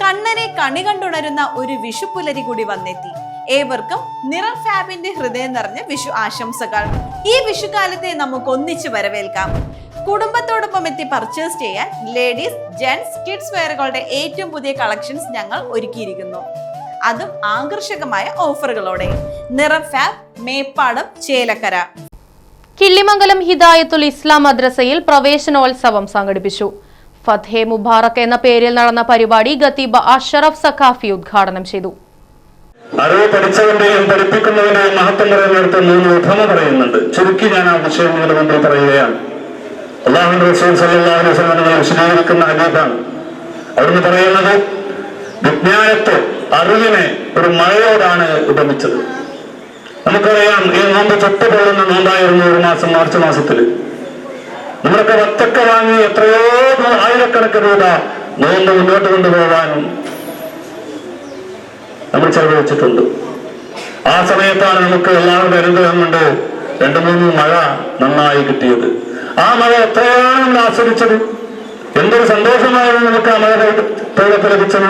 കണ്ണനെ കണി കണ്ടുണരുന്ന ഒരു വിഷുപ്പുലരി കൂടി വന്നെത്തി. ഏവർക്കും നിറം ഫാബിന്റെ ഹൃദയം നിറഞ്ഞ വിഷു ആശംസകൾ. ഈ വിഷുകാലത്തെ നമുക്ക് ഒന്നിച്ച് വരവേൽക്കാം. കുടുംബത്തോടൊപ്പം എത്തി പർച്ചേസ് ചെയ്യാൻ ലേഡീസ്, ജെന്റ്സ്, കിഡ്സ് വെയറുകളുടെ ഏറ്റവും പുതിയ കളക്ഷൻസ് ഞങ്ങൾ ഒരുക്കിയിരിക്കുന്നു. അതും ആകർഷകമായ ഓഫറുകളോടെ. നിറം ഫാബ്, മേപ്പാടം, ചേലക്കര. കിള്ളിമംഗലം ഹിദായത്തുൽ ഇസ്ലാം മദ്രസയിൽ പ്രവേശനോത്സവം സംഘടിപ്പിച്ചു. ഫത്ഹെ മുബാറക് എന്ന പേരിൽ നടന്ന പരിപാടി ഖതീബ് അഷറഫ് സഖാഫി ഉദ്ഘാടനം ചെയ്തു. അറിവ് പഠിച്ചവന്റെയും പഠിപ്പിക്കുന്നവന്റെയും മഹത്വം പറയുന്നിടത്ത് 3 ഉദ്ധമ പറയുന്നുണ്ട്. ചുരുക്കി ഞാൻ ആ വിഷയം നിങ്ങളുടെ മുമ്പിൽ പറയുകയാണ്. അല്ലാഹുവിന്റെ റസൂൽ സല്ലല്ലാഹു അലൈഹി വസല്ലം വിശദീകരിക്കുന്ന ഹദീസാണ്. അവിടുന്ന് പറയുന്നത്, വിജ്ഞാനത്തെ, അറിവിനെ ഒരു മഴയോടാണ് ഉപമിച്ചത്. നമുക്കറിയാം, ഈ നോമ്പ് തൊട്ടുകൊള്ളുന്ന നോമ്പായിരുന്നു ഒരു മാസം, മാർച്ച് മാസത്തിൽ. നമ്മളൊക്കെ വത്തക്ക വാങ്ങി എത്രയോ ആയിരക്കണക്കിന് രൂപ നോമ്പ് മുന്നോട്ട് കൊണ്ടുപോകാനും നമ്മൾ ചെലവഴിച്ചിട്ടുണ്ട്. ആ സമയത്താണ് നമുക്ക് എല്ലാവരുടെ അനുഗ്രഹം കൊണ്ട് 2-3 മഴ നന്നായി കിട്ടിയത്. ആ മഴ എത്രയാണ് നമ്മൾ ആസ്വദിച്ചത്. എന്തൊരു സന്തോഷമായിരുന്നു നമുക്ക് ആ മഴ തൊഴിലൊക്കെ ലഭിച്ചത്.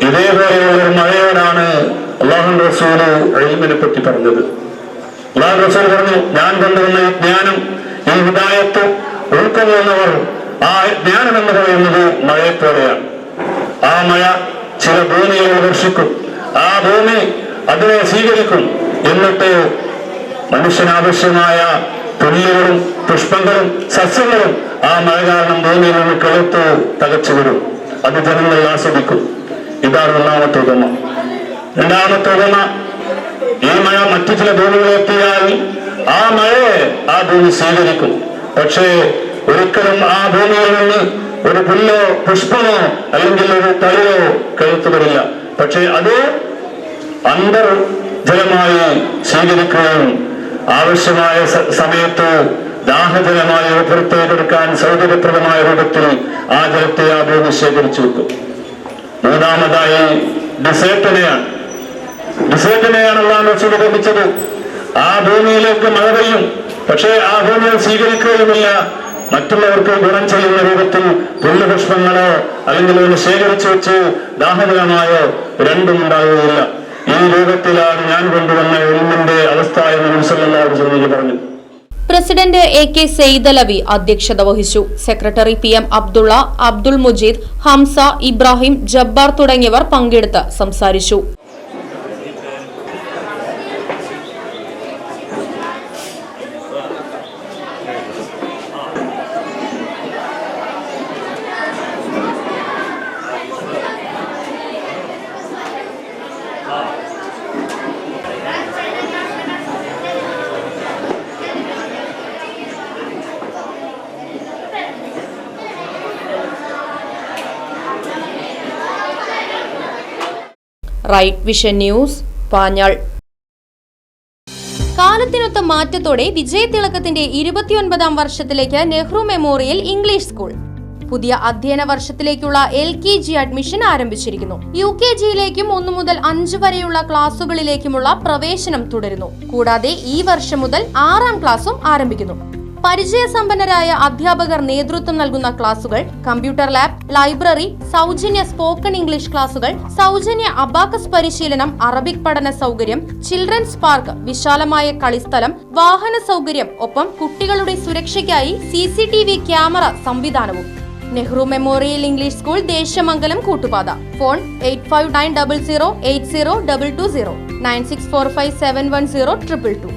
ഇതേപോലെയുള്ള ഒരു മഴയോടാണ് അല്ലാഹുവിന്റെ റസൂല് ഇൽമിനെ പറ്റി പറഞ്ഞത്. അല്ലാഹുവിന്റെ റസൂൽ പറഞ്ഞു, ഞാൻ കൊണ്ടുവന്ന ഈ ജ്ഞാനം, ഈ ഹിദായത്ത് ഉൾക്കൊള്ളുന്നവർ, ആ ജ്ഞാനം എന്ന് പറയുന്നത് മഴയെപ്പോലെയാണ്. ആ മഴ ചില ഭൂമിയിൽ വർഷിക്കും, ആ ഭൂമി അതിനെ സ്വീകരിക്കും. എന്നിട്ട് മനുഷ്യനാവശ്യമായ പുല്ലുകളും പുഷ്പങ്ങളും സസ്യങ്ങളും ആ മഴ കാരണം ഭൂമിയിൽ നിന്ന് കിളുത്ത് തകച്ചു വരും. അത് ജനങ്ങൾ ആസ്വദിക്കും. ഇതാണ് ഒന്നാമത്തെ ഉപമ. രണ്ടാമത്തെ ഉപമ, ഈ മഴ മറ്റു ചില ഭൂമികളെത്തിയാൽ ആ മഴയെ ആ ഭൂമി സ്വീകരിക്കും. പക്ഷേ ഒരിക്കലും ആ ഭൂമിയിൽ നിന്ന് ഒരു പുല്ലോ പുഷ്പമോ അല്ലെങ്കിൽ ഒരു തളിയോ കിളുത്തു വരില്ല. പക്ഷെ അത് അന്തർജലമായി സ്വീകരിക്കുകയും ആവശ്യമായ സമയത്ത് ദാഹജലമായ പുറത്തേക്കെടുക്കാൻ സൗകര്യപ്രദമായ രൂപത്തിൽ ആ ജലത്തെ ആ ഭൂമി ശേഖരിച്ചു വെക്കും. മൂന്നാമതായി ഡിസേർട്ടിനെയാണ് അല്ലാഹു റസൂൽ ഉപമിച്ചത്. ആ ഭൂമിയിലേക്ക് മഴ പെയ്യും, പക്ഷേ ആ ഭൂമിയെ സ്വീകരിക്കുകയുമില്ല. മറ്റുള്ളവർക്ക് ഗുണം ചെയ്യുന്ന രൂപത്തിൽ പുല്ലുപുഷ്പങ്ങളോ അല്ലെങ്കിൽ ഒന്ന് ശേഖരിച്ചു വെച്ച് ദാഹജലമായോ രണ്ടും ഉണ്ടാകുകയില്ല. ഈ രൂപത്തിലാണ് ഞാൻ കൊണ്ടുവന്ന ഇൽമിന്റെ അവസ്ഥ എന്ന് നബി സല്ലല്ലാഹു അലൈഹി വസല്ലം പറഞ്ഞു. പ്രസിഡന്റ് AK സയ്യിദലവി അധ്യക്ഷത വഹിച്ചു. സെക്രട്ടറി PM അബ്ദുള്ള, അബ്ദുൾ മുജീദ്, ഹംസ, ഇബ്രാഹിം, ജബ്ബാർ തുടങ്ങിയവർ പങ്കെടുത്ത് സംസാരിച്ചു. Right Vision News, Panjal. കാലത്തിനൊത്ത മാറ്റത്തോടെ വിജയതിളക്കത്തിന്റെ 29ാം വർഷത്തിലേക്ക് നെഹ്റു മെമ്മോറിയൽ ഇംഗ്ലീഷ് സ്കൂൾ. പുതിയ അധ്യയന വർഷത്തിലേക്കുള്ള LKG അഡ്മിഷൻ ആരംഭിച്ചിരിക്കുന്നു. UKGയിലേക്കും 1 മുതൽ 5 വരെയുള്ള ക്ലാസുകളിലേക്കുമുള്ള പ്രവേശനം തുടരുന്നു. കൂടാതെ ഈ വർഷം മുതൽ 6ാം ക്ലാസും ആരംഭിക്കുന്നു. പരിചയസമ്പന്നരായ അധ്യാപകർ നേതൃത്വം നൽകുന്ന ക്ലാസുകൾ, കമ്പ്യൂട്ടർ ലാബ്, ലൈബ്രറി, സൗജന്യ സ്പോക്കൺ ഇംഗ്ലീഷ് ക്ലാസുകൾ, സൗജന്യ അബാക്കസ് പരിശീലനം, അറബിക് പഠന സൗകര്യം, ചിൽഡ്രൻസ് പാർക്ക്, വിശാലമായ കളിസ്ഥലം, വാഹന സൗകര്യം, ഒപ്പം കുട്ടികളുടെ സുരക്ഷയ്ക്കായി CCTV ക്യാമറ സംവിധാനവും. Nehru memorial English school, Deshamangalam, Koottupatha. Phone 8590080220 9645710222.